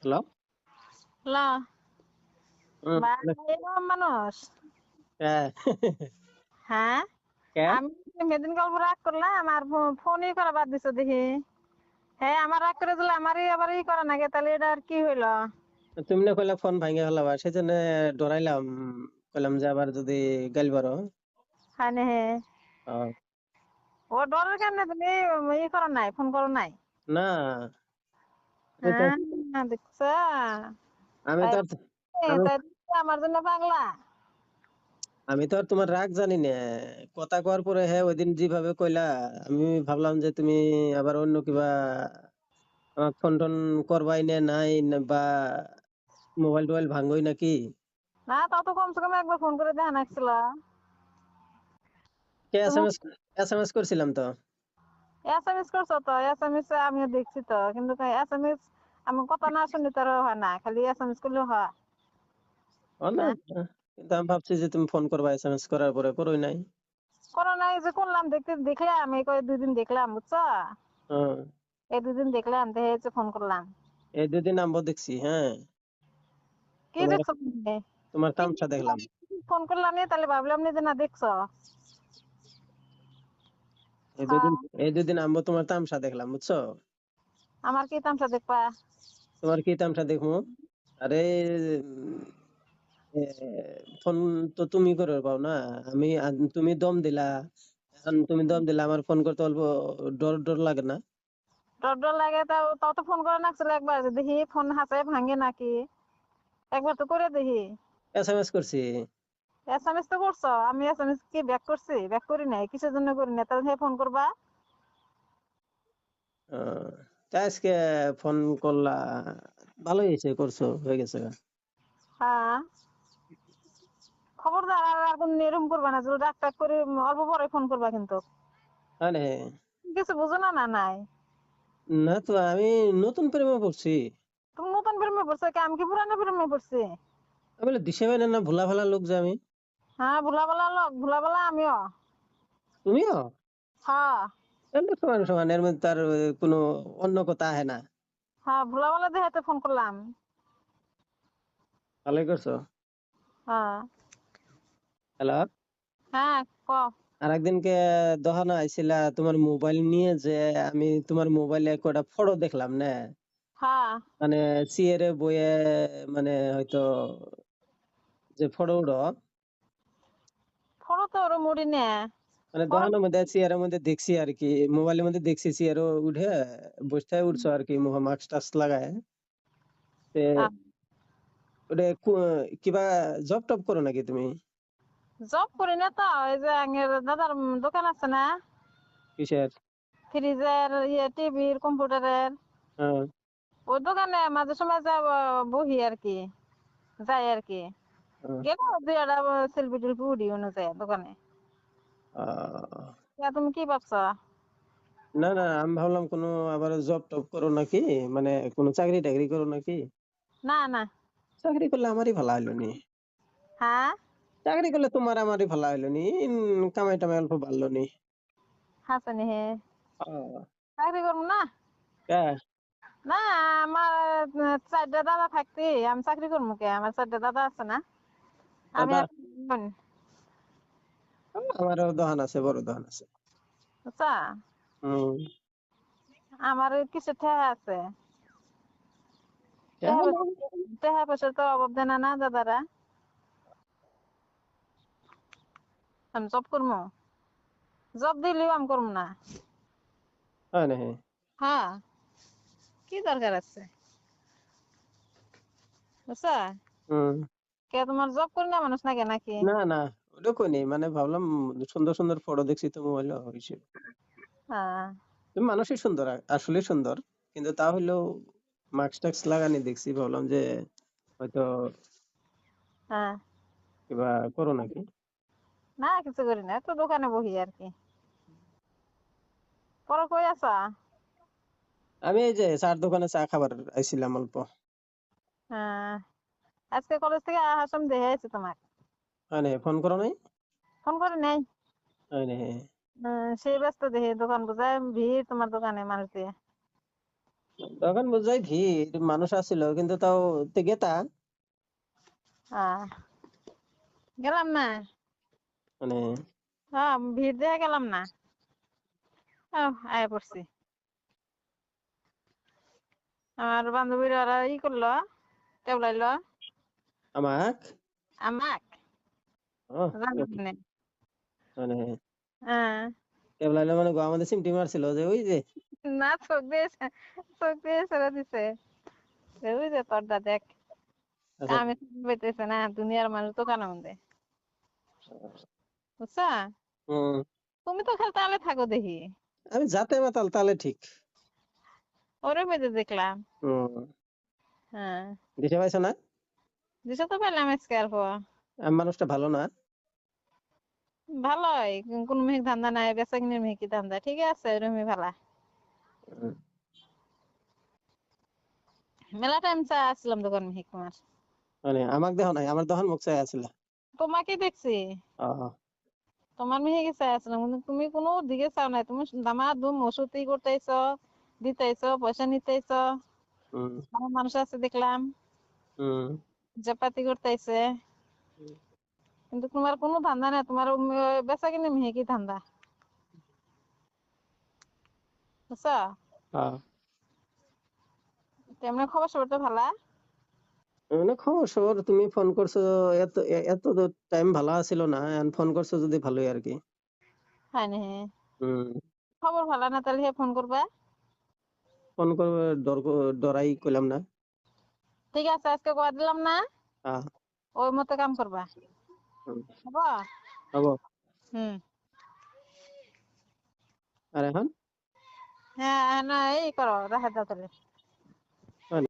Hello. লা হুম, ভাই এরকম মানুষ। হ্যাঁ। হ্যাঁ, কে? আমি সেদিন গল্প রাগ করলাম আর ফোনই করা বাদ দিছো দেখি। হ্যাঁ, আমার রাগ করে দিলে আমারই আবার ই করা নাকি, তাহলে এটা আর কি হইলো? তুমি না কইলা ফোন ভাঙে ফেলাবা, সেজন্য ডরাইলাম। কইলাম যে আবার যদি গাইল পারো। হ্যাঁ নে হে। আহ, ও ডরের কারণে তুমি ই করো নাই, ফোন করো নাই। না, আমি তো হ্যাঁ, দেখছ? আমি তাই তো আর আমি তাই তুমি আমার জন্য পাগলা। আমি তো আর তোমার রাগ জানি না। কথা কওয়ার পরে হ্যাঁ ওইদিন যেভাবে কইলা, আমি ভাবলাম যে তুমি আবার অন্য কিবা আমার ফোন টোন করবাই না নাই বা মোবাইল টোবাইল ভাঙবই নাকি। না, তাও তো কমসে কম একবার ফোন করে দেখা নাকছিল। কে তুমি এসএমএস করছিলাম তো। এসএমএস করছো তো, এসএমএস আমিও দেখছি তো, কিন্তু এসএমএস আমি কথা না শুনি তো আর হয় না, খালি এসএমএস করলে হয়। ও না, হ্যাঁ, কিন্তু আমি ভাবছি যে তুমি ফোন করবা, এসএমএস করার পরে করোই নাই। করোনা এই যে করলাম, দেখলাম এই কয় 2 দিন দেখলাম, বুঝছো? হ্যাঁ, এই 2 দিন দেখলাম, দেখে হচ্ছে ফোন করলাম। এই দুদিন নাম্বার দেখছি। হ্যাঁ, কি তোমার দেখছো তুমি? তোমার কি তামসা দেখলাম। ফোন করলাম নি, তাহলে ভাবলাম নি যে না দেখছো। এই হ্যাঁ, দুদিন এই দুদিন আম্বো তোমার তামসা দেখলাম, বুঝছো? আমার কি তামসা দেখবা? তোমার কি তামসা দেখবো? আরে, উম, এ, ফোন তো তুমি করে পাও না। তুমি দম দিলা। এখন তুমি দম দিলা, আমার ফোন করতে অল্প ডর ডর লাগে না? ডর ডর লাগে, তাও তাও তো ফোন করে নাকছিল একবার, যে দেখি ফোন হাতে ভাঙে নাকি, একবার তো করে দেখি। এসএমএস করছি। এসএমএস তো করছো, আমি এসএমএস কি ব্যাক করছি? ব্যাক করি নাই, কিসের জন্য করি না, তাহলে হে ফোন করবা। তা আজকে ফোন করলা, ভালোই হয়েছে, করছো, হয়ে গেছে গা। হ্যাঁ, খবরদার আর কোন এরকম করবা না, যদি রাগ টাগ করে অল্প পরে ফোন করবা কিন্তু। আরে কিছু বুঝো না, না নাই। না তো, আমি নতুন প্রেমে পড়ছি। তুমি নতুন প্রেমে পড়ছো কি? আমি কি পুরানো প্রেমে পড়ছি? আমি বলে দিশে পাই না, ভোলা ভালা লোক যে আমি। হ্যাঁ, ভুলাবেলা লোক, ভুলাবেলা আমিও। তুমিও হ্যাঁ। এমনি সমান সমান, এর মধ্যে তার কোনো অন্য কথা আহে না। হ্যাঁ, ভুলাবেলা দেখে ফোন করলাম। ভালোই করছো। হ্যাঁ। হ্যালো। হ্যাঁ, ক। আর একদিনকে দোকানে আইছিলা তোমার মোবাইল নিয়ে, যে আমি তোমার মোবাইলে কয়টা ফটো দেখলাম না, হ্যাঁ, মানে সিয়ারে বইয়ে, মানে হয়তো যে ফটো উঠো, ফটো তো ওর মুড়ি নে। মানে ফটো। দোকানের মধ্যে চেয়ারের মধ্যে দেখছি আর কি, মোবাইলের মধ্যে দেখছি চেয়ারও উঠে বসতে উঠছো আর কি, মাস্ক টাস্ক লাগায়। তে ওটা কিবা জব টপ করো নাকি তুমি? জব করি না তো, ওই যে আগের দাদার দোকান আছে না, কিসের? ফ্রিজের, টিভির, কম্পিউটারের। হ্যাঁ, ওই দোকানে মাঝে সময় যা বহি আর কি, যাই আর কি। হ্যাঁ। গেল 2 একটা সেলফি টেলফি উঠি অনুযায়ী দোকানে। তা তুমি কি ভাবছো? না না, আমি ভাবলাম কোনো আবার জব টপ করো নাকি, মানে কোনো চাকরি টাকরি করো নাকি। না না। চাকরি করলে আমারই ভালো হইলো নি। হ্যাঁ। চাকরি করলে তোমার আমারই ভালো হইলো নি। কামাই টামাই অল্প বাড়লো নি। হাসানি হে। আহ, চাকরি করবো না। কে? না, আমার 4টা দাদা থাকতে আমি চাকরি করবো কে? আমার 4টা দাদা আছে না, আমি দাদা, আর আমারও দোকান আছে, বড় দোকান আছে। বুঝছা? হম। আমার কিছু ঠেহা আছে। টেহা এখন পয়সা, টেহা পয়সা তো অভাব দেয় না না দাদারা। আমি জব করবো, জব দিলেও আমি করবো না। হয় না? হ্যাঁ, কি দরকার আছে, বুঝছা? হম। কে তোমার জব করি না মানুষ নাকি নাকি? না না, ওটা কই নেই, মানে ভাবলাম সুন্দর সুন্দর ফটো দেখছি তো মোবাইলে, হয়েছে। হ্যাঁ। তুমি মানুষই সুন্দর, আসলে সুন্দর, কিন্তু তা হইলেও মাস্ক টাক্স লাগানি দেখছি, ভাবলাম যে হয়তো হ্যাঁ। কিবা করো নাকি। না, কিছু করি না, একটু দোকানে বহি আর কি। পরে কই আছা? আমি এই যে চার দোকানে চা খাবার আইছিলাম অল্প। হ্যাঁ, আজকে কলেজ থেকে আসার সময় দেখে আছি তোমার। হয় না? ফোন করো নাই? ফোন করি নাই। হয় না? সেই ব্যস্ত দেখে, দোকান বোঝায় ভিড় তোমার দোকানে মানুষ দিয়ে। তখন বুঝাই ভিড় মানুষ আসছিল কিন্তু তাও তে গেতা আহ গেলাম না। মানে হ্যাঁ ভিড় দেখে গেলাম না। আয়া পড়ছি। আমার বান্ধবীরা ওরা ই করলো, টেবলাইলো আমাক আমাক জানার নেই। মানে হ্যাঁ কেবলাইলে মানে গো আমাদের সিমটি মারছিল যে ওই যে না চোখ দিয়ে ছেড়ে দিছে। ওই যে তোরটা দেখ আচ্ছা কামে পেতেছে না দুনিয়ার মানুষ তো কানা মন্দে বুঝছা। হুম, তুমি তো খালি তালে থাকো দেখি। আমি যাতে মাতাল তাহলে ঠিক। ওরে মেয়েদের দেখলাম। হুম, হ্যাঁ দিশে পাইছো না দিশা তো পেলাম আজকে আর পর। আমি মানুষটা ভালো না। ভালোই কোন মেয়ে ধান্দা নাই বেচা কিনে মেয়ে কি ধান্দা ঠিক আছে ওরমই ভালা। হুম, মেলা টাইম চা আসলাম দোকান মেয়ে তোমার। মানে আমাক দেহ নাই আমার দহন মুখ চাই আছিল। তোমাকে দেখছি তোমার মেয়ে গেছে আসলাম কিন্তু তুমি কোনো দিকে চাও নাই তুমি দামা দুম ওষুধই করতেছ দিতেছ পয়সা নিতেছ। হুম আমার মানুষ আছে দেখলাম হুম জাপাতি করতেছে কিন্তু তোমার কোনো ধান্দা নাই তোমার বেচা কিনে মেয়ে কি ধান্দা বুঝছো। হ্যাঁ তেমনি খবর সবর তো ভালা। মানে খবর তুমি ফোন করছো এত এত টাইম ভালো ছিল না এখন ফোন করছো যদি ভালোই আর কি। হয় নি হুম খবর ভালা না তাহলে ফোন করবা। ফোন করবে ডরাই কইলাম না। ঠিক আছে আজকে কয়া দিলাম না হ্যাঁ ওই মতো কাম করবা হুম, হবো। হবো। হুম আর এখন হ্যাঁ না এই করো দেখা দাও তাহলে।